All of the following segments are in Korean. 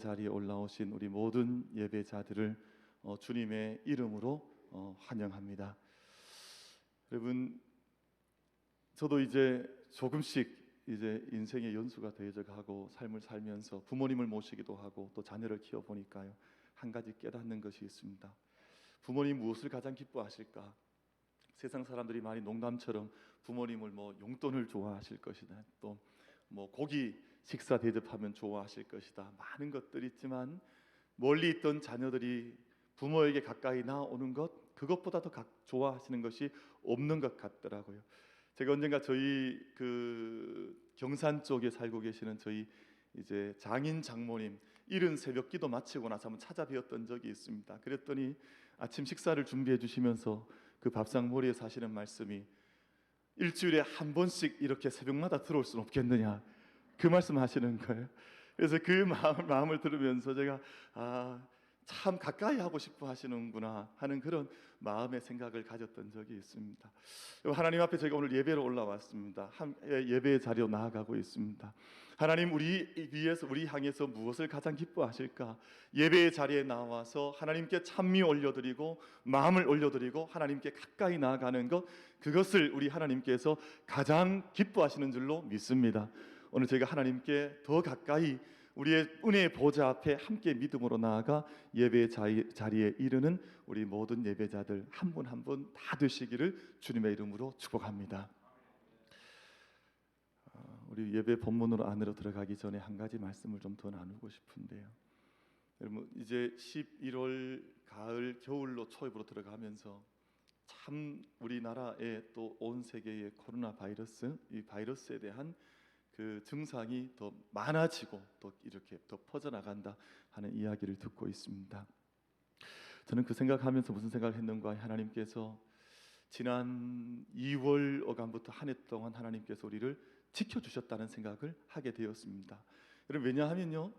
자리에 올라오신 우리 모든 예배자들을 주님의 이름으로 환영합니다. 여러분, 저도 이제 조금씩 이제 인생의 연수가 더해져 가고 삶을 살면서 부모님을 모시기도 하고 또 자녀를 키워 보니까요, 한 가지 깨닫는 것이 있습니다. 부모님 무엇을 가장 기뻐하실까? 세상 사람들이 많이 농담처럼 부모님을 용돈을 좋아하실 것이다, 또 고기 식사 대접하면 좋아하실 것이다, 많은 것들이 있지만 멀리 있던 자녀들이 부모에게 가까이 나오는 것, 그것보다 더 좋아하시는 것이 없는 것 같더라고요. 제가 언젠가 저희 경산 쪽에 살고 계시는 저희 이제 장인 장모님 이른 새벽 기도 마치고 나서 한번 찾아뵈었던 적이 있습니다. 그랬더니 아침 식사를 준비해 주시면서 그 밥상 머리에 사시는 말씀이, 일주일에 한 번씩 이렇게 새벽마다 들어올 수는 없겠느냐, 그 말씀하시는 거예요. 그래서 그 마음을 들으면서 제가 참 가까이 하고 싶어 하시는구나 하는 그런 마음의 생각을 가졌던 적이 있습니다. 하나님 앞에 저희가 오늘 예배로 올라왔습니다. 예배의 자리로 나아가고 있습니다. 하나님, 우리 위해서, 우리 향해서 무엇을 가장 기뻐하실까? 예배의 자리에 나와서 하나님께 찬미 올려드리고 마음을 올려드리고 하나님께 가까이 나아가는 것, 그것을 우리 하나님께서 가장 기뻐하시는 줄로 믿습니다. 오늘 저희가 하나님께 더 가까이 우리의 은혜의 보좌 앞에 함께 믿음으로 나아가 예배의 자리에 이르는 우리 모든 예배자들 한 분 한 분 다 되시기를 주님의 이름으로 축복합니다. 우리 예배 본문으로 안으로 들어가기 전에 한 가지 말씀을 좀 더 나누고 싶은데요. 여러분, 이제 11월 가을 겨울로 초입으로 들어가면서 참 우리나라에 또 온 세계의 코로나 바이러스, 이 바이러스에 대한 그 증상이 더 많아지고 또 이렇게 더 퍼져나간다 하는 이야기를 듣고 있습니다. 저는 그 생각하면서 무슨 생각을 했는가, 하나님께서 지난 2월 어간부터 한 해 동안 하나님께서 우리를 지켜주셨다는 생각을 하게 되었습니다. 여러분, 왜냐하면요,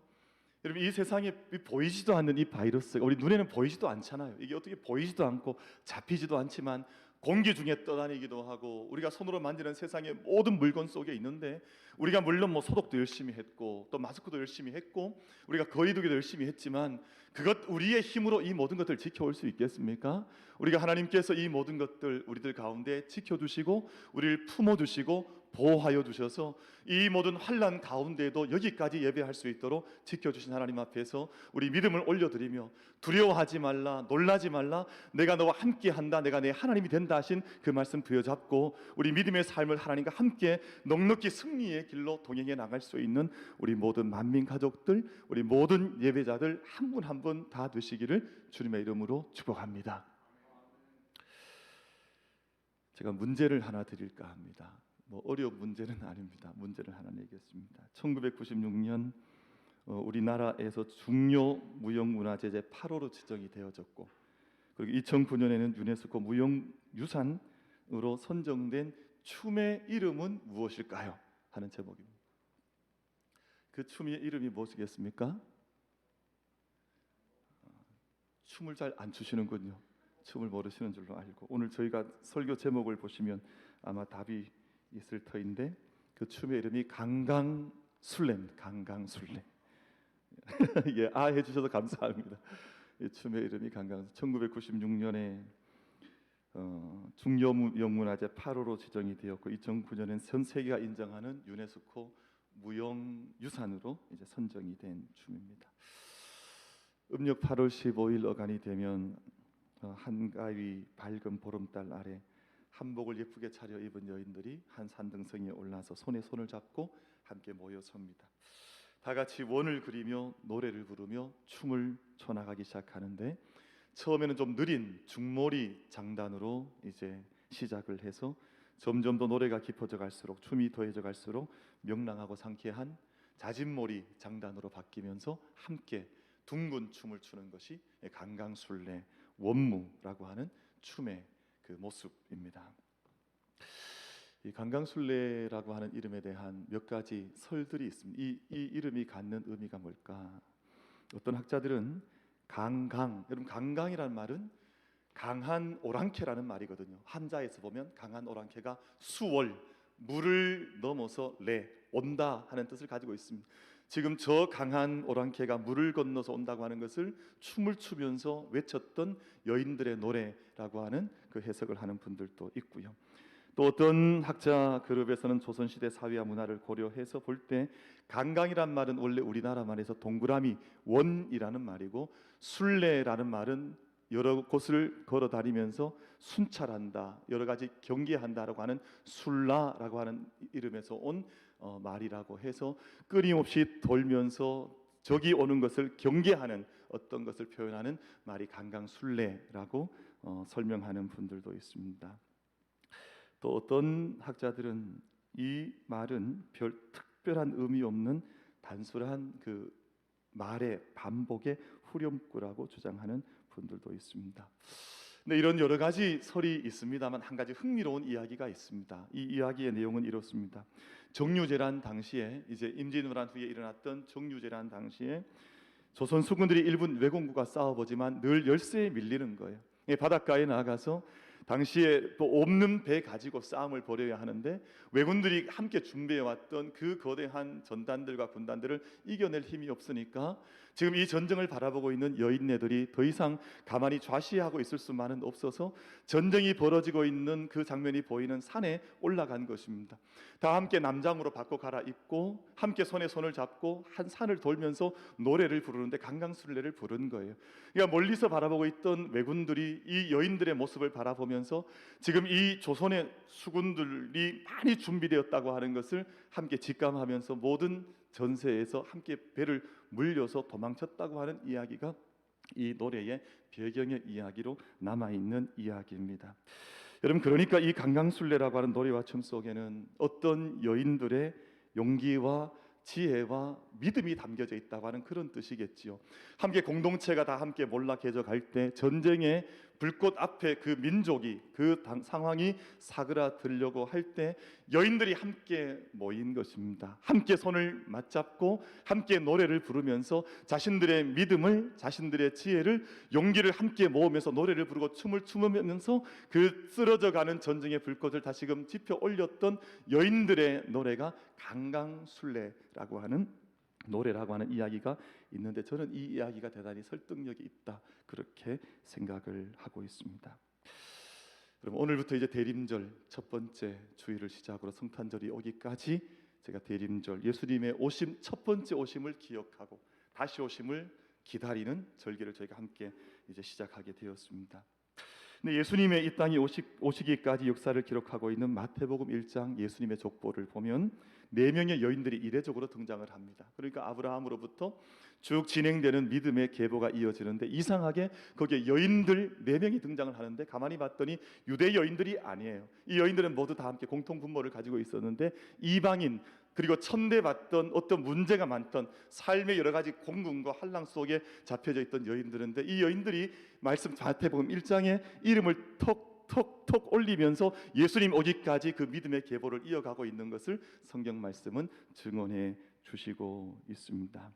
여러분, 이 세상에 보이지도 않는 이 바이러스가 우리 눈에는 보이지도 않잖아요. 이게 어떻게 보이지도 않고 잡히지도 않지만 공기 중에 떠다니기도 하고 우리가 손으로 만지는 세상의 모든 물건 속에 있는데, 우리가 물론 소독도 열심히 했고 또 마스크도 열심히 했고 우리가 거리두기도 열심히 했지만 그것 우리의 힘으로 이 모든 것들을 지켜올 수 있겠습니까? 우리가 하나님께서 이 모든 것들 우리들 가운데 지켜주시고 우리를 품어주시고 보호하여 주셔서 이 모든 환난 가운데에도 여기까지 예배할 수 있도록 지켜주신 하나님 앞에서 우리 믿음을 올려드리며, 두려워하지 말라, 놀라지 말라, 내가 너와 함께한다, 내가 내 하나님이 된다 하신 그 말씀 부여잡고 우리 믿음의 삶을 하나님과 함께 넉넉히 승리의 길로 동행해 나갈 수 있는 우리 모든 만민 가족들, 우리 모든 예배자들 한 분 한 분 다 되시기를 주님의 이름으로 축복합니다. 제가 문제를 하나 드릴까 합니다. 어려운 문제는 아닙니다. 문제를 하나 내겠습니다. 1996년 우리나라에서 중요 무형문화재 제8호로 지정이 되어졌고, 그리고 2009년에는 유네스코 무형유산으로 선정된 춤의 이름은 무엇일까요? 하는 제목입니다. 그 춤의 이름이 무엇이겠습니까? 춤을 잘 안 추시는군요. 춤을 모르시는 줄로 알고, 오늘 저희가 설교 제목을 보시면 아마 답이 있을 터인데, 그 춤의 이름이 강강술래입니다. 강강술래. 예, 해주셔서 감사합니다. 이 춤의 이름이 1996년에 중요무형문화재 8호로 지정이 되었고 2009년엔 전 세계가 인정하는 유네스코 무형유산으로 이제 선정이 된 춤입니다. 음력 8월 15일 어간이 되면 한가위 밝은 보름달 아래 한복을 예쁘게 차려입은 여인들이 한 산등성이에 올라서 손에 손을 잡고 함께 모여섭니다. 다 같이 원을 그리며 노래를 부르며 춤을 춰나가기 시작하는데, 처음에는 좀 느린 중몰이 장단으로 이제 시작을 해서 점점 더 노래가 깊어져 갈수록, 춤이 더해져 갈수록 명랑하고 상쾌한 자진몰이 장단으로 바뀌면서 함께 둥근 춤을 추는 것이 강강술래, 원무라고 하는 춤의 그 모습입니다. 이 강강술래라고 하는 이름에 대한 몇 가지 설들이 있습니다. 이 이름이 갖는 의미가 뭘까? 어떤 학자들은 여러분, 강강이라는 말은 강한 오랑캐라는 말이거든요. 한자에서 보면 강한 오랑캐가 수월, 물을 넘어서 온다 하는 뜻을 가지고 있습니다. 지금 저 강한 오랑캐가 물을 건너서 온다고 하는 것을 춤을 추면서 외쳤던 여인들의 노래라고 하는 그 해석을 하는 분들도 있고요. 또 어떤 학자 그룹에서는 조선시대 사회와 문화를 고려해서 볼 때 강강이란 말은 원래 우리나라 말에서 동그라미 원이라는 말이고, 순례라는 말은 여러 곳을 걸어 다니면서 순찰한다, 여러 가지 경계한다라고 하는 순라라고 하는 이름에서 온 말이라고 해서 끊임없이 돌면서 적이 오는 것을 경계하는 어떤 것을 표현하는 말이 강강순례라고 설명하는 분들도 있습니다. 또 어떤 학자들은 이 말은 별 특별한 의미 없는 단순한 그 말의 반복의 후렴구라고 주장하는 분들도 있습니다. 근데 이런 여러 가지 설이 있습니다만 한 가지 흥미로운 이야기가 있습니다. 이 이야기의 내용은 이렇습니다. 정유재란 당시에, 이제 임진왜란 후에 일어났던 정유재란 당시에 조선 수군들이 일본 왜공국과 싸워보지만 늘 열세에 밀리는 거예요. 바닷가에 나가서 당시에 또 없는 배 가지고 싸움을 벌여야 하는데, 왜군들이 함께 준비해왔던 그 거대한 전단들과 군단들을 이겨낼 힘이 없으니까 지금 이 전쟁을 바라보고 있는 여인네들이 더 이상 가만히 좌시하고 있을 수만은 없어서 전쟁이 벌어지고 있는 그 장면이 보이는 산에 올라간 것입니다. 다 함께 남장으로 바꿔 갈아입고 함께 손에 손을 잡고 한 산을 돌면서 노래를 부르는데 강강순례를 부른 거예요. 그러니까 멀리서 바라보고 있던 왜군들이 이 여인들의 모습을 바라보면서 지금 이 조선의 수군들이 많이 준비되었다고 하는 것을 함께 직감하면서 모든 전세에서 함께 배를 물려서 도망쳤다고 하는 이야기가 이 노래의 배경의 이야기로 남아있는 이야기입니다. 여러분, 그러니까 이 강강순례라고 하는 노래와 춤 속에는 어떤 여인들의 용기와 지혜와 믿음이 담겨져 있다고 하는 그런 뜻이겠지요. 함께 공동체가 다 함께 몰락 해져갈 때 전쟁의 불꽃 앞에 그 민족이, 그 상황이 사그라들려고 할 때 여인들이 함께 모인 것입니다. 함께 손을 맞잡고 함께 노래를 부르면서 자신들의 믿음을, 자신들의 지혜를, 용기를 함께 모으면서 노래를 부르고 춤을 추면서 그 쓰러져가는 전쟁의 불꽃을 다시금 지펴 올렸던 여인들의 노래가 강강순례라고 하는 노래라고 하는 이야기가 있는데, 저는 이 이야기가 대단히 설득력이 있다, 그렇게 생각을 하고 있습니다. 그럼 오늘부터 이제 대림절 첫 번째 주일을 시작으로 성탄절이 오기까지 제가 대림절, 예수님의 오심, 첫 번째 오심을 기억하고 다시 오심을 기다리는 절기를 저희가 함께 이제 시작하게 되었습니다. 근데 예수님의 이 땅에 오시기까지 역사를 기록하고 있는 마태복음 1장 예수님의 족보를 보면 4명의 여인들이 이례적으로 등장을 합니다. 그러니까 아브라함으로부터 쭉 진행되는 믿음의 계보가 이어지는데, 이상하게 거기에 여인들 4명이 등장을 하는데 가만히 봤더니 유대 여인들이 아니에요. 이 여인들은 모두 다 함께 공통 분모를 가지고 있었는데, 이방인, 그리고 천대받던 어떤 문제가 많던 삶의 여러 가지 공군과 환랑 속에 잡혀져 있던 여인들인데, 이 여인들이 말씀 마태복음 1장에 이름을 톡톡톡 올리면서 예수님 오기까지 그 믿음의 계보를 이어가고 있는 것을 성경 말씀은 증언해 주시고 있습니다.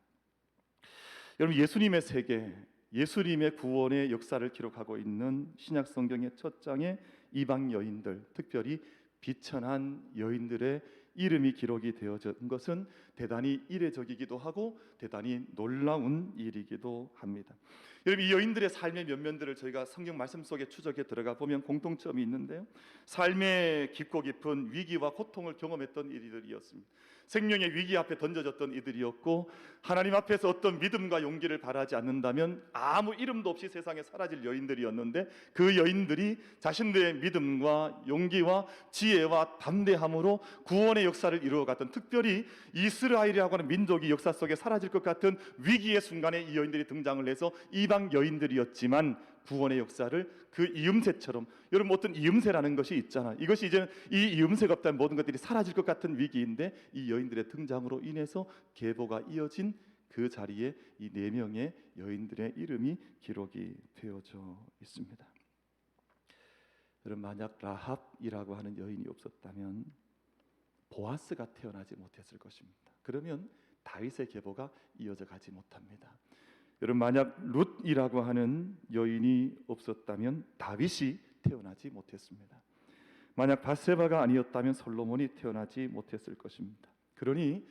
여러분, 예수님의 세계, 예수님의 구원의 역사를 기록하고 있는 신약 성경의 첫 장에 이방 여인들, 특별히 비천한 여인들의 이름이 기록이 되어진 것은 대단히 이례적이기도 하고 대단히 놀라운 일이기도 합니다. 여러분, 이 여인들의 삶의 면면들을 저희가 성경 말씀 속에 추적해 들어가 보면 공통점이 있는데요, 삶의 깊고 깊은 위기와 고통을 경험했던 이들이었습니다. 생명의 위기 앞에 던져졌던 이들이었고, 하나님 앞에서 어떤 믿음과 용기를 바라지 않는다면 아무 이름도 없이 세상에 사라질 여인들이었는데, 그 여인들이 자신들의 믿음과 용기와 지혜와 담대함으로 구원의 역사를 이루어갔던, 특별히 이스라엘이라고 하는 민족이 역사 속에 사라질 것 같은 위기의 순간에 이 여인들이 등장을 해서 이방 여인들이었지만 구원의 역사를 그 이음새처럼, 여러분 어떤 이음새라는 것이 있잖아. 이것이 이제는 이 이음새가 없다면 모든 것들이 사라질 것 같은 위기인데, 이 여인들의 등장으로 인해서 계보가 이어진 그 자리에 이 4명의 여인들의 이름이 기록이 되어져 있습니다. 여러분, 만약 라합이라고 하는 여인이 없었다면 보아스가 태어나지 못했을 것입니다. 그러면 다윗의 계보가 이어져 가지 못합니다. 여러분, 만약 룻이라고 하는 여인이 없었다면 다윗이 태어나지 못했습니다. 만약 바세바가 아니었다면 솔로몬이 태어나지 못했을 것입니다. 그러니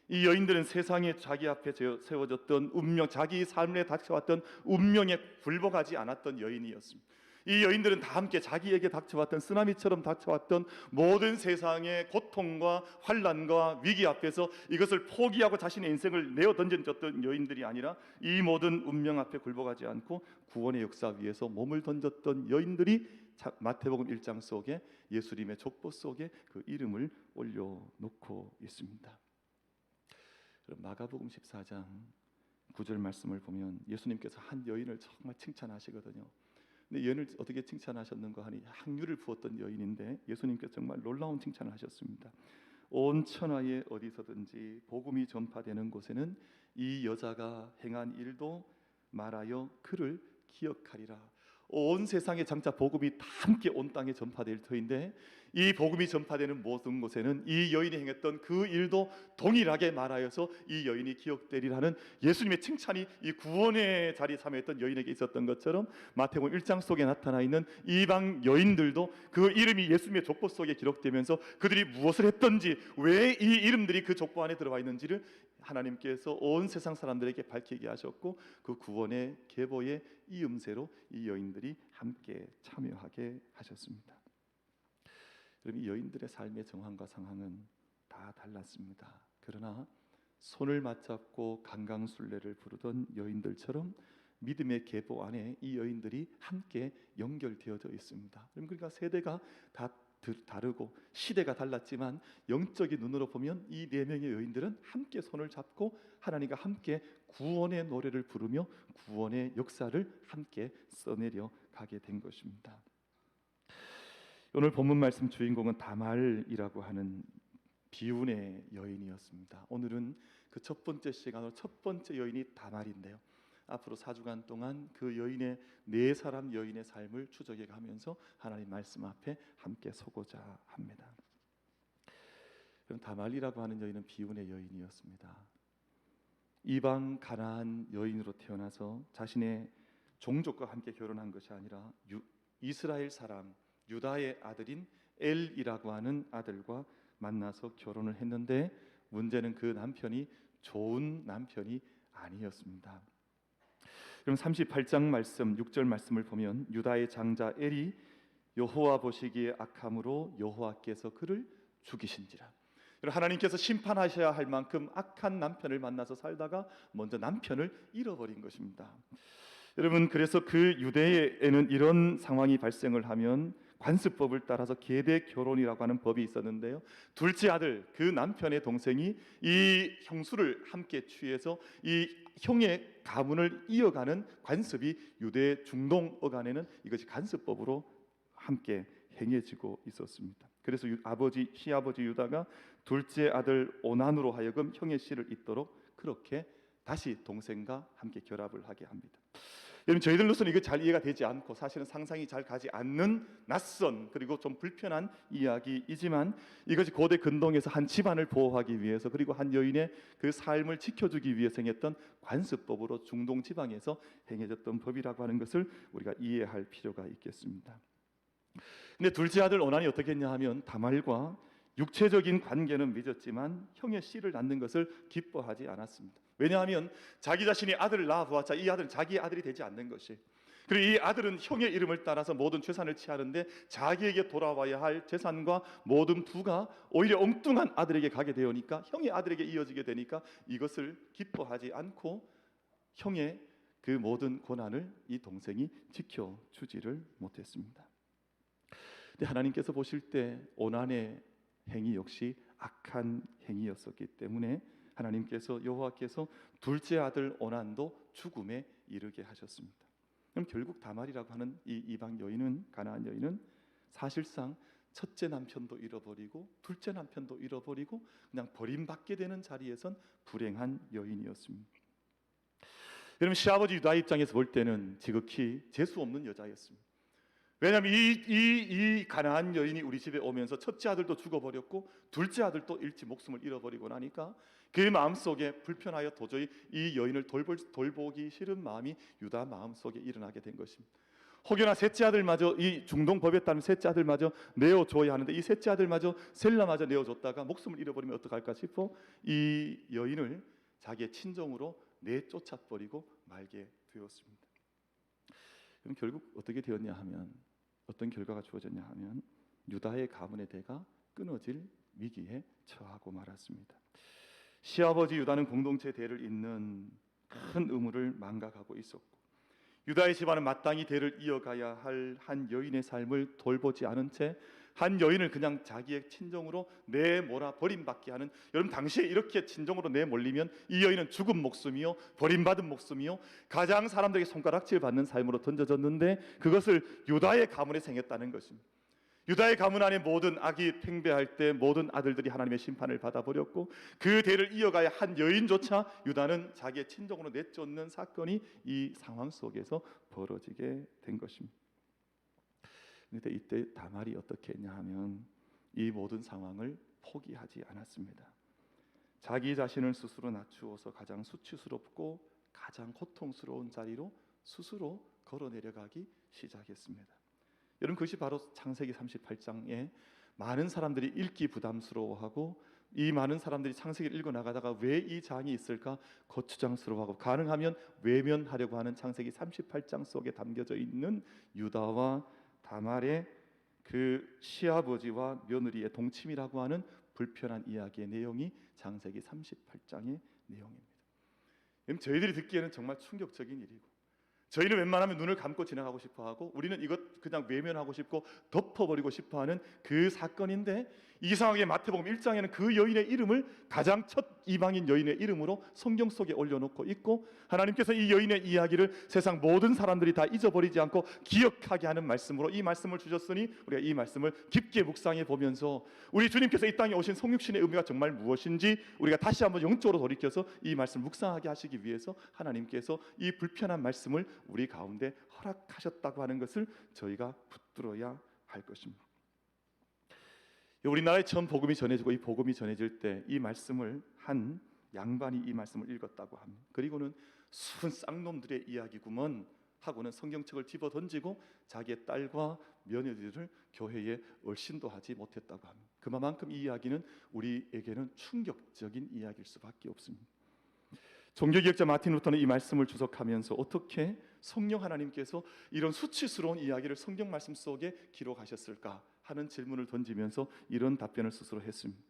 이 여인들은 세상에 자기 앞에 세워졌던 운명, 자기 삶에 닥쳐왔던 운명에 굴복하지 않았던 여인이었습니다. 이 여인들은 다 함께 자기에게 닥쳐왔던 쓰나미처럼 닥쳐왔던 모든 세상의 고통과 환난과 위기 앞에서 이것을 포기하고 자신의 인생을 내어 던졌던 여인들이 아니라 이 모든 운명 앞에 굴복하지 않고 구원의 역사 위에서 몸을 던졌던 여인들이 마태복음 1장 속에 예수님의 족보 속에 그 이름을 올려놓고 있습니다. 마가복음 14장 9절 말씀을 보면 예수님께서 한 여인을 정말 칭찬하시거든요. 근데 여인을 어떻게 칭찬하셨는가 하니 향유를 부었던 여인인데 예수님께서 정말 놀라운 칭찬을 하셨습니다. 온 천하에 어디서든지 복음이 전파되는 곳에는 이 여자가 행한 일도 말하여 그를 기억하리라. 온 세상에 장차 복음이 다 함께 온 땅에 전파될 터인데 이 복음이 전파되는 모든 곳에는 이 여인이 행했던 그 일도 동일하게 말하여서 이 여인이 기억되리라는 예수님의 칭찬이 이 구원의 자리에 참여했던 여인에게 있었던 것처럼 마태복음 1장 속에 나타나 있는 이방 여인들도 그 이름이 예수님의 족보 속에 기록되면서 그들이 무엇을 했던지 왜 이 이름들이 그 족보 안에 들어와 있는지를 하나님께서 온 세상 사람들에게 밝히게 하셨고 그 구원의 계보의 이음새로 이 여인들이 함께 참여하게 하셨습니다. 그럼 이 여인들의 삶의 정황과 상황은 다 달랐습니다. 그러나 손을 맞잡고 강강술래를 부르던 여인들처럼 믿음의 계보 안에 이 여인들이 함께 연결되어져 있습니다. 그러니까 세대가 다 다르고 시대가 달랐지만 영적인 눈으로 보면 이 네 명의 여인들은 함께 손을 잡고 하나님과 함께 구원의 노래를 부르며 구원의 역사를 함께 써내려 가게 된 것입니다. 오늘 본문 말씀 주인공은 다말이라고 하는 비운의 여인이었습니다. 오늘은 그 첫 번째 시간으로 첫 번째 여인이 다말인데요. 앞으로 4주간 동안 그 여인의 네 사람 여인의 삶을 추적해 가면서 하나님 말씀 앞에 함께 서고자 합니다. 그럼 다말이라고 하는 여인은 비운의 여인이었습니다. 이방 가나안 여인으로 태어나서 자신의 종족과 함께 결혼한 것이 아니라 이스라엘 사람 유다의 아들인 엘이라고 하는 아들과 만나서 결혼을 했는데 문제는 그 남편이 좋은 남편이 아니었습니다. 그럼 38장 말씀 6절 말씀을 보면 유다의 장자 엘이 여호와 보시기에 악함으로 여호와께서 그를 죽이신지라. 하나님께서 심판하셔야 할 만큼 악한 남편을 만나서 살다가 먼저 남편을 잃어버린 것입니다. 여러분, 그래서 그 유대에는 이런 상황이 발생을 하면 관습법을 따라서 계대 결혼이라고 하는 법이 있었는데요. 둘째 아들 그 남편의 동생이 이 형수를 함께 취해서 이 형의 가문을 이어가는 관습이 유대 중동 어간에는 이것이 관습법으로 함께 행해지고 있었습니다. 그래서 시아버지 유다가 둘째 아들 오난으로 하여금 형의 씨를 잇도록 그렇게 다시 동생과 함께 결합을 하게 합니다. 여러분, 저희들로서는 이거 잘 이해가 되지 않고 사실은 상상이 잘 가지 않는 낯선 그리고 좀 불편한 이야기이지만 이것이 고대 근동에서 한 집안을 보호하기 위해서 그리고 한 여인의 그 삶을 지켜주기 위해서 행했던 관습법으로 중동 지방에서 행해졌던 법이라고 하는 것을 우리가 이해할 필요가 있겠습니다. 근데 둘째 아들 오난이 어떻게 했냐 하면 다말과 육체적인 관계는 맺었지만 형의 씨를 낳는 것을 기뻐하지 않았습니다. 왜냐하면 자기 자신이 아들을 낳아보았자 이 아들은 자기의 아들이 되지 않는 것이, 그리고 이 아들은 형의 이름을 따라서 모든 재산을 취하는데 자기에게 돌아와야 할 재산과 모든 부가 오히려 엉뚱한 아들에게 가게 되니까 형의 아들에게 이어지게 되니까 이것을 기뻐하지 않고 형의 그 모든 고난을 이 동생이 지켜주지를 못했습니다. 근데 하나님께서 보실 때 오난의 행위 역시 악한 행위였었기 때문에 하나님께서 여호와께서 둘째 아들 오난도 죽음에 이르게 하셨습니다. 그럼 결국 다말이라고 하는 이 이방 여인은, 가나안 여인은 사실상 첫째 남편도 잃어버리고 둘째 남편도 잃어버리고 그냥 버림받게 되는 자리에선 불행한 여인이었습니다. 여러분, 시아버지 유다 입장에서 볼 때는 지극히 재수 없는 여자였습니다. 왜냐하면 이 가나안 여인이 우리 집에 오면서 첫째 아들도 죽어버렸고 둘째 아들도 일찍 목숨을 잃어버리고 나니까 그 마음속에 불편하여 도저히 이 여인을 돌보기 싫은 마음이 유다 마음속에 일어나게 된 것입니다. 혹여나 셋째 아들마저, 이 중동 법에 따르면 셋째 아들마저 내어줘야 하는데 이 셋째 아들마저 셀라마저 내어줬다가 목숨을 잃어버리면 어떡할까 싶어 이 여인을 자기의 친정으로 내쫓아버리고 말게 되었습니다. 그럼 결국 어떻게 되었냐 하면, 어떤 결과가 주어졌냐 하면 유다의 가문의 대가 끊어질 위기에 처하고 말았습니다. 시아버지 유다는 공동체 대를 잇는 큰 의무를 망각하고 있었고, 유다의 집안은 마땅히 대를 이어가야 할 한 여인의 삶을 돌보지 않은 채 한 여인을 그냥 자기의 친정으로 내몰아 버림받게 하는, 여러분 당시에 이렇게 친정으로 내몰리면 이 여인은 죽은 목숨이요, 버림받은 목숨이요, 가장 사람들에게 손가락질 받는 삶으로 던져졌는데 그것을 유다의 가문에 생겼다는 것입니다. 유다의 가문 안에 모든 악이 팽배할 때 모든 아들들이 하나님의 심판을 받아버렸고, 그 대를 이어가야 한 여인조차 유다는 자기의 친정으로 내쫓는 사건이 이 상황 속에서 벌어지게 된 것입니다. 그런데 이때 다말이 어떻게 했냐 하면 이 모든 상황을 포기하지 않았습니다. 자기 자신을 스스로 낮추어서 가장 수치스럽고 가장 고통스러운 자리로 스스로 걸어 내려가기 시작했습니다. 여러분, 그것이 바로 창세기 38장에 많은 사람들이 읽기 부담스러워하고, 이 많은 사람들이 창세기를 읽어 나가다가 왜 이 장이 있을까 거추장스러워하고 가능하면 외면하려고 하는 창세기 38장 속에 담겨져 있는 유다와 다말의 그 시아버지와 며느리의 동침이라고 하는 불편한 이야기의 내용이 창세기 38장의 내용입니다. 저희들이 듣기에는 정말 충격적인 일이고, 저희는 웬만하면 눈을 감고 지나가고 싶어하고, 우리는 이것 그냥 외면하고 싶고 덮어버리고 싶어하는 그 사건인데, 이상하게 마태복음 1장에는 그 여인의 이름을 가장 첫 이방인 여인의 이름으로 성경 속에 올려놓고 있고, 하나님께서 이 여인의 이야기를 세상 모든 사람들이 다 잊어버리지 않고 기억하게 하는 말씀으로 이 말씀을 주셨으니 우리가 이 말씀을 깊게 묵상해 보면서 우리 주님께서 이 땅에 오신 성육신의 의미가 정말 무엇인지 우리가 다시 한번 영적으로 돌이켜서 이 말씀 묵상하게 하시기 위해서 하나님께서 이 불편한 말씀을 우리 가운데 허락하셨다고 하는 것을 저희가 붙들어야 할 것입니다. 우리나라에 처음 복음이 전해지고 이 복음이 전해질 때 이 말씀을 한 양반이 이 말씀을 읽었다고 합니다. 그리고는 순 쌍놈들의 이야기구먼 하고는 성경책을 집어 던지고 자기의 딸과 며느리들을 교회에 얼씬도 하지 못했다고 합니다. 그만큼 이 이야기는 우리에게는 충격적인 이야기일 수밖에 없습니다. 종교개혁자 마틴 루터는 이 말씀을 주석하면서 어떻게 성령 하나님께서 이런 수치스러운 이야기를 성경 말씀 속에 기록하셨을까 하는 질문을 던지면서 이런 답변을 스스로 했습니다.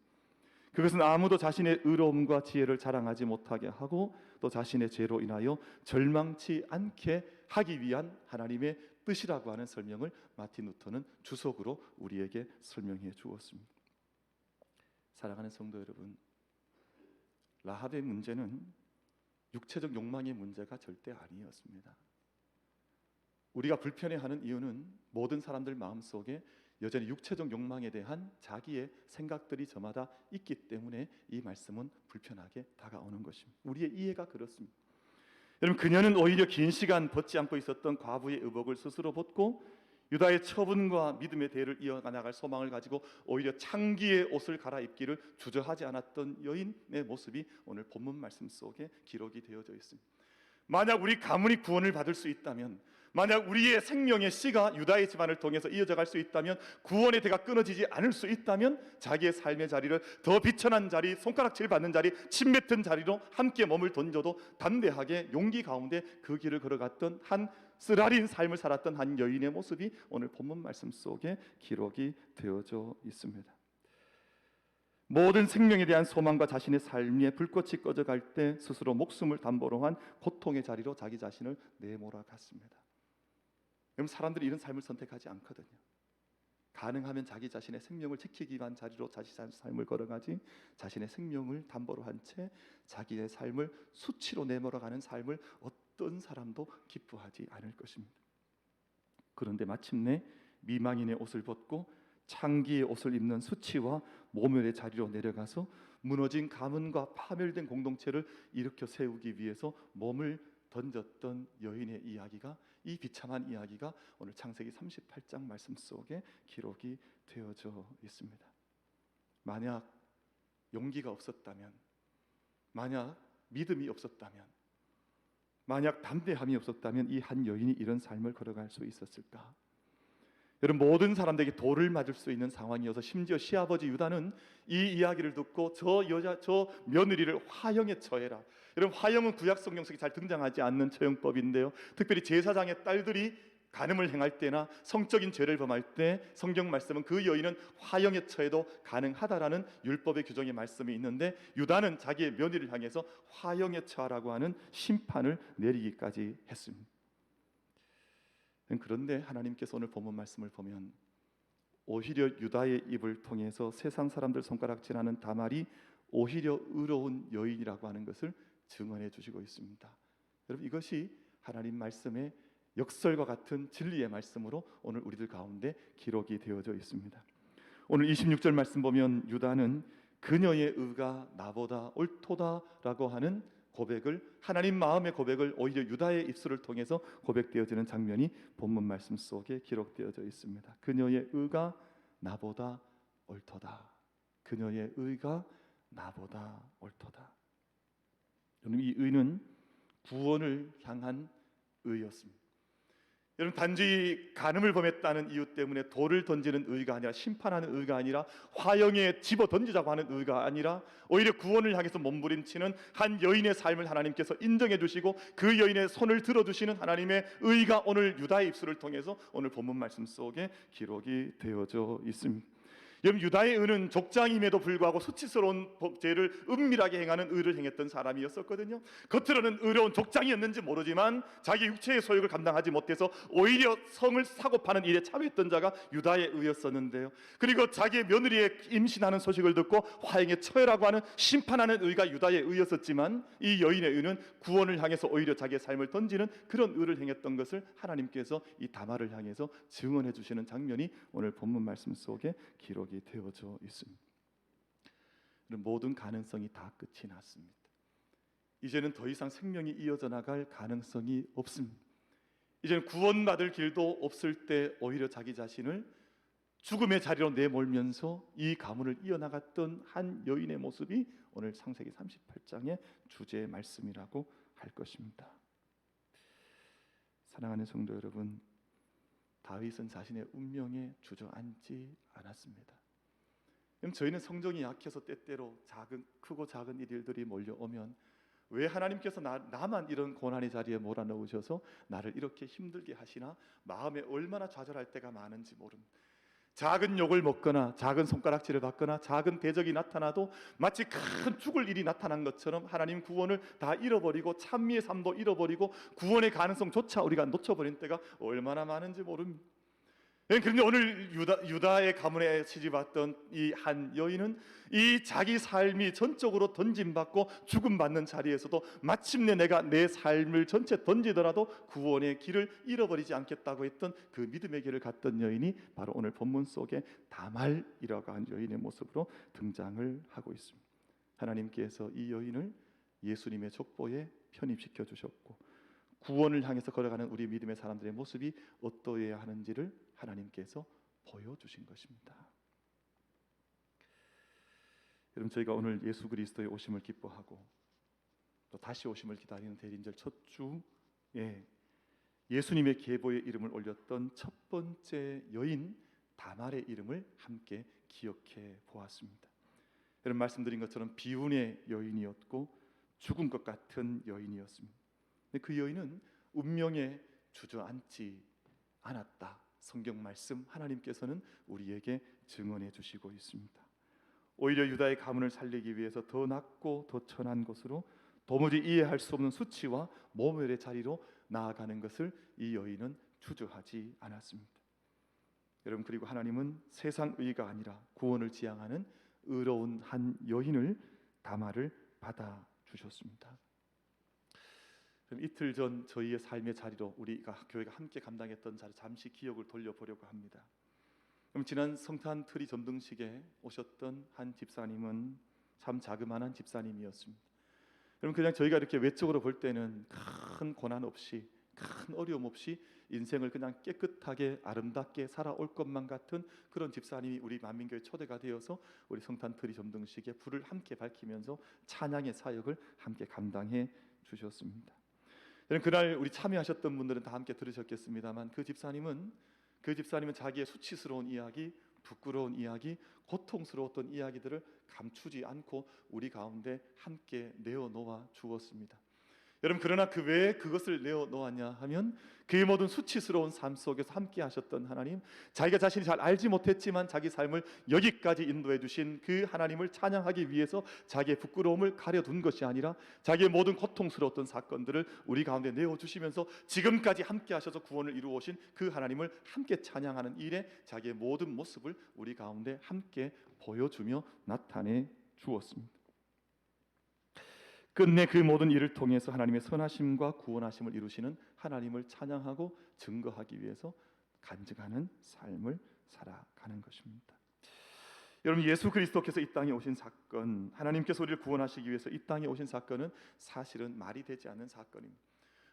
그것은 아무도 자신의 의로움과 지혜를 자랑하지 못하게 하고 또 자신의 죄로 인하여 절망치 않게 하기 위한 하나님의 뜻이라고 하는 설명을 마틴 루터는 주석으로 우리에게 설명해 주었습니다. 사랑하는 성도 여러분, 라합의 문제는 육체적 욕망의 문제가 절대 아니었습니다. 우리가 불편해하는 이유는 모든 사람들 마음속에 여전히 육체적 욕망에 대한 자기의 생각들이 저마다 있기 때문에 이 말씀은 불편하게 다가오는 것입니다. 우리의 이해가 그렇습니다. 여러분, 그녀는 오히려 긴 시간 벗지 않고 있었던 과부의 의복을 스스로 벗고 유다의 처분과 믿음의 대를 이어나갈 소망을 가지고 오히려 창기의 옷을 갈아입기를 주저하지 않았던 여인의 모습이 오늘 본문 말씀 속에 기록이 되어져 있습니다. 만약 우리 가문이 구원을 받을 수 있다면, 만약 우리의 생명의 씨가 유다의 집안을 통해서 이어져 갈 수 있다면, 구원의 대가 끊어지지 않을 수 있다면 자기의 삶의 자리를 더 비천한 자리, 손가락질 받는 자리, 침 뱉은 자리로 함께 몸을 던져도 담대하게 용기 가운데 그 길을 걸어갔던 한 쓰라린 삶을 살았던 한 여인의 모습이 오늘 본문 말씀 속에 기록이 되어져 있습니다. 모든 생명에 대한 소망과 자신의 삶의 불꽃이 꺼져갈 때 스스로 목숨을 담보로 한 고통의 자리로 자기 자신을 내몰아갔습니다. 여러분, 사람들이 이런 삶을 선택하지 않거든요. 가능하면 자기 자신의 생명을 지키기 위한 자리로 자신의 삶을 걸어가지, 자신의 생명을 담보로 한 채 자기의 삶을 수치로 내몰아가는 삶을 어떤 사람도 기뻐하지 않을 것입니다. 그런데 마침내 미망인의 옷을 벗고 창기의 옷을 입는 수치와 모멸의 자리로 내려가서 무너진 가문과 파멸된 공동체를 일으켜 세우기 위해서 몸을 던졌던 여인의 이야기가, 이 비참한 이야기가 오늘 창세기 38장 말씀 속에 기록이 되어져 있습니다. 만약 용기가 없었다면, 만약 믿음이 없었다면, 만약 담대함이 없었다면 이 한 여인이 이런 삶을 걸어갈 수 있었을까? 여러분, 모든 사람들에게 돌을 맞을 수 있는 상황이어서 심지어 시아버지 유다는 이 이야기를 듣고 저 며느리를 화형에 처해라. 여러분, 화형은 구약 성경 속에 잘 등장하지 않는 처형법인데요, 특별히 제사장의 딸들이 간음을 행할 때나 성적인 죄를 범할 때 성경 말씀은 그 여인은 화형에 처해도 가능하다라는 율법의 규정의 말씀이 있는데, 유다는 자기의 며느리를 향해서 화형에 처하라고 하는 심판을 내리기까지 했습니다. 그런데 하나님께서 오늘 본문 말씀을 보면 오히려 유다의 입을 통해서 세상 사람들 손가락질하는 다말이 오히려 의로운 여인이라고 하는 것을 증언해 주시고 있습니다. 여러분, 이것이 하나님 말씀의 역설과 같은 진리의 말씀으로 오늘 우리들 가운데 기록이 되어져 있습니다. 오늘 26절 말씀 보면 유다는 그녀의 의가 나보다 옳도다라고 하는 고백을, 하나님 마음의 고백을 오히려 유다의 입술을 통해서 고백되어지는 장면이 본문 말씀 속에 기록되어져 있습니다. 그녀의 의가 나보다 옳도다. 그녀의 의가 나보다 옳도다. 여러분, 이 의는 구원을 향한 의였습니다. 여러분, 단지 간음을 범했다는 이유 때문에 돌을 던지는 의가 아니라, 심판하는 의가 아니라, 화형에 집어 던지자고 하는 의가 아니라, 오히려 구원을 향해서 몸부림치는 한 여인의 삶을 하나님께서 인정해 주시고 그 여인의 손을 들어주시는 하나님의 의가 오늘 유다의 입술을 통해서 오늘 본문 말씀 속에 기록이 되어져 있습니다. 여러분, 유다의 의는 족장임에도 불구하고 수치스러운 죄를 은밀하게 행하는 의를 행했던 사람이었었거든요. 겉으로는 의로운 족장이었는지 모르지만 자기 육체의 소욕을 감당하지 못해서 오히려 성을 사고 파는 일에 참여했던 자가 유다의 의였었는데요, 그리고 자기의 며느리의 임신하는 소식을 듣고 화형에 처해라고 하는 심판하는 의가 유다의 의였었지만, 이 여인의 의는 구원을 향해서 오히려 자기의 삶을 던지는 그런 의를 행했던 것을 하나님께서 이 다말을 향해서 증언해 주시는 장면이 오늘 본문 말씀 속에 기록 되어져 있습니다. 모든 가능성이 다 끝이 났습니다. 이제는 더 이상 생명이 이어져 나갈 가능성이 없습니다. 이제는 구원받을 길도 없을 때 오히려 자기 자신을 죽음의 자리로 내몰면서 이 가문을 이어나갔던 한 여인의 모습이 오늘 창세기 38장의 주제의 말씀이라고 할 것입니다. 사랑하는 성도 여러분, 다윗은 자신의 운명에 주저앉지 않았습니다. 저희는 성정이 약해서 때때로 크고 작은 일들이 몰려오면 왜 하나님께서 나만 이런 고난의 자리에 몰아넣으셔서 나를 이렇게 힘들게 하시나, 마음에 얼마나 좌절할 때가 많은지 모릅니다. 작은 욕을 먹거나 작은 손가락질을 받거나 작은 대적이 나타나도 마치 큰 죽을 일이 나타난 것처럼 하나님 구원을 다 잃어버리고 찬미의 삶도 잃어버리고 구원의 가능성조차 우리가 놓쳐버린 때가 얼마나 많은지 모릅니다. 그런데 오늘 유다의 가문에 시집왔던 이 한 여인은 이 자기 삶이 전적으로 던짐받고 죽음받는 자리에서도 마침내 내가 내 삶을 전체 던지더라도 구원의 길을 잃어버리지 않겠다고 했던 그 믿음의 길을 갔던 여인이 바로 오늘 본문 속에 다말이라고 한 여인의 모습으로 등장을 하고 있습니다. 하나님께서 이 여인을 예수님의 족보에 편입시켜 주셨고, 구원을 향해서 걸어가는 우리 믿음의 사람들의 모습이 어떠해야 하는지를 하나님께서 보여주신 것입니다. 여러분, 저희가 오늘 예수 그리스도의 오심을 기뻐하고 또 다시 오심을 기다리는 대림절 첫 주에 예수님의 계보의 이름을 올렸던 첫 번째 여인 다말의 이름을 함께 기억해 보았습니다. 여러분, 말씀드린 것처럼 비운의 여인이었고 죽은 것 같은 여인이었습니다. 근데 그 여인은 운명에 주저앉지 않았다. 성경 말씀 하나님께서는 우리에게 증언해 주시고 있습니다. 오히려 유다의 가문을 살리기 위해서 더 낮고 더 천한 곳으로 도무지 이해할 수 없는 수치와 모멸의 자리로 나아가는 것을 이 여인은 주저하지 않았습니다. 여러분, 그리고 하나님은 세상 의가 아니라 구원을 지향하는 의로운 한 여인을 다말을 받아 주셨습니다. 이틀 전 저희의 삶의 자리로 우리가 교회가 함께 감당했던 자리 잠시 기억을 돌려보려고 합니다. 그럼 지난 성탄 트리 점등식에 오셨던 한 집사님은 참 자그마한 집사님이었습니다. 여러분, 그냥 저희가 이렇게 외적으로 볼 때는 큰 고난 없이, 큰 어려움 없이 인생을 그냥 깨끗하게 아름답게 살아올 것만 같은 그런 집사님이 우리 만민교회 초대가 되어서 우리 성탄 트리 점등식에 불을 함께 밝히면서 찬양의 사역을 함께 감당해 주셨습니다. 여러분, 그날 우리 참여하셨던 분들은 다 함께 들으셨겠습니다만 그 집사님은 자기의 수치스러운 이야기, 부끄러운 이야기, 고통스러웠던 이야기들을 감추지 않고 우리 가운데 함께 내어놓아 주었습니다. 여러분, 그러나 그 왜 그것을 내어놓았냐 하면 그의 모든 수치스러운 삶 속에서 함께 하셨던 하나님, 자기가 자신이 잘 알지 못했지만 자기 삶을 여기까지 인도해 주신 그 하나님을 찬양하기 위해서 자기의 부끄러움을 가려둔 것이 아니라 자기의 모든 고통스러웠던 사건들을 우리 가운데 내어주시면서 지금까지 함께 하셔서 구원을 이루어 오신 그 하나님을 함께 찬양하는 일에 자기의 모든 모습을 우리 가운데 함께 보여주며 나타내 주었습니다. 끝내 그 모든 일을 통해서 하나님의 선하심과 구원하심을 이루시는 하나님을 찬양하고 증거하기 위해서 간증하는 삶을 살아가는 것입니다. 여러분, 예수 그리스도께서 이 땅에 오신 사건, 하나님께서 우리를 구원하시기 위해서 이 땅에 오신 사건은 사실은 말이 되지 않는 사건입니다.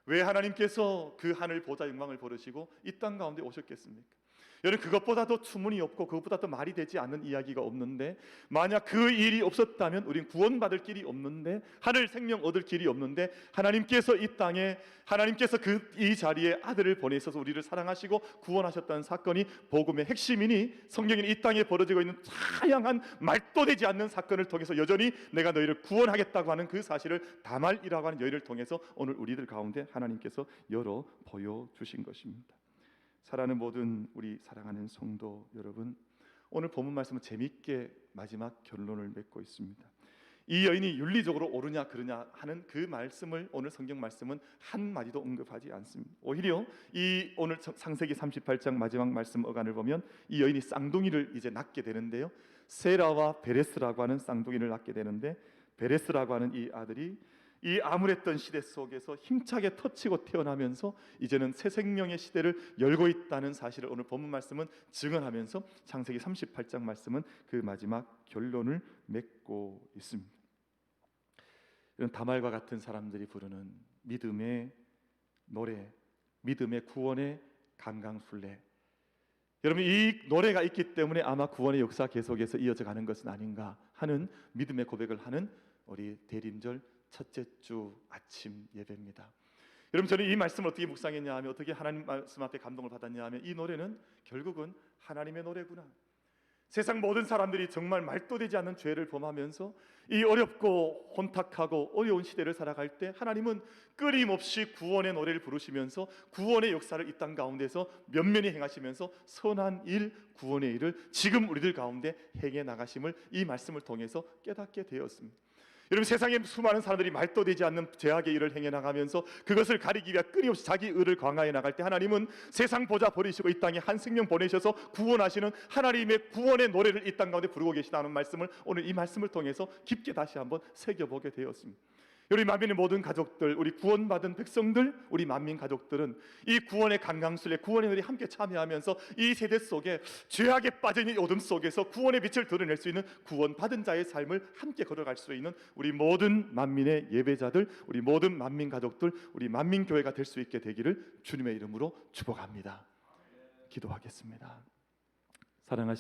왜 하나님께서 그 하늘 보좌 영광을 버리시고 이 땅 가운데 오셨겠습니까? 여러분, 그것보다도 추문이 없고 그것보다도 말이 되지 않는 이야기가 없는데, 만약 그 일이 없었다면 우린 구원받을 길이 없는데, 하늘 생명 얻을 길이 없는데, 하나님께서 이 땅에, 하나님께서 이 자리에 아들을 보내셔서 우리를 사랑하시고 구원하셨다는 사건이 복음의 핵심이니, 성경에는 이 땅에 벌어지고 있는 다양한 말도 되지 않는 사건을 통해서 여전히 내가 너희를 구원하겠다고 하는 그 사실을 다말이라고 하는 여인을 통해서 오늘 우리들 가운데 하나님께서 열어 보여주신 것입니다. 사랑하는 모든 우리 사랑하는 성도 여러분, 오늘 본문 말씀은 재미있게 마지막 결론을 맺고 있습니다. 이 여인이 윤리적으로 옳으냐 그르냐 하는 그 말씀을 오늘 성경 말씀은 한마디도 언급하지 않습니다. 오히려 이 오늘 창세기 38장 마지막 말씀 어간을 보면 이 여인이 쌍둥이를 이제 낳게 되는데요, 세라와 베레스라고 하는 쌍둥이를 낳게 되는데, 베레스라고 하는 이 아들이 이 암울했던 시대 속에서 힘차게 터치고 태어나면서 이제는 새 생명의 시대를 열고 있다는 사실을 오늘 본문 말씀은 증언하면서 창세기 38장 말씀은 그 마지막 결론을 맺고 있습니다. 이런 다말과 같은 사람들이 부르는 믿음의 노래, 믿음의 구원의 강강술래, 여러분, 이 노래가 있기 때문에 아마 구원의 역사 계속해서 이어져 가는 것은 아닌가 하는 믿음의 고백을 하는 우리 대림절 첫째 주 아침 예배입니다. 여러분, 저는 이 말씀을 어떻게 묵상했냐 하면, 어떻게 하나님 말씀 앞에 감동을 받았냐 하면, 이 노래는 결국은 하나님의 노래구나. 세상 모든 사람들이 정말 말도 되지 않는 죄를 범하면서 이 어렵고 혼탁하고 어려운 시대를 살아갈 때 하나님은 끊임없이 구원의 노래를 부르시면서 구원의 역사를 이 땅 가운데서 면면히 행하시면서 선한 일, 구원의 일을 지금 우리들 가운데 행해 나가심을 이 말씀을 통해서 깨닫게 되었습니다. 여러분, 세상에 수많은 사람들이 말도 되지 않는 죄악의 일을 행해 나가면서 그것을 가리기 위해 끊임없이 자기 의를 강화해 나갈 때 하나님은 세상 보좌 버리시고 이 땅에 한 생명 보내셔서 구원하시는 하나님의 구원의 노래를 이 땅 가운데 부르고 계시다는 말씀을 오늘 이 말씀을 통해서 깊게 다시 한번 새겨보게 되었습니다. 우리 만민의 모든 가족들, 우리 구원받은 백성들, 우리 만민 가족들은 이 구원의 강강술래, 구원의 노래 함께 참여하면서 이 세대 속에 죄악에 빠진 이 어둠 속에서 구원의 빛을 드러낼 수 있는 구원받은 자의 삶을 함께 걸어갈 수 있는 우리 모든 만민의 예배자들, 우리 모든 만민 가족들, 우리 만민교회가 될 수 있게 되기를 주님의 이름으로 축복합니다. 기도하겠습니다. 사랑하신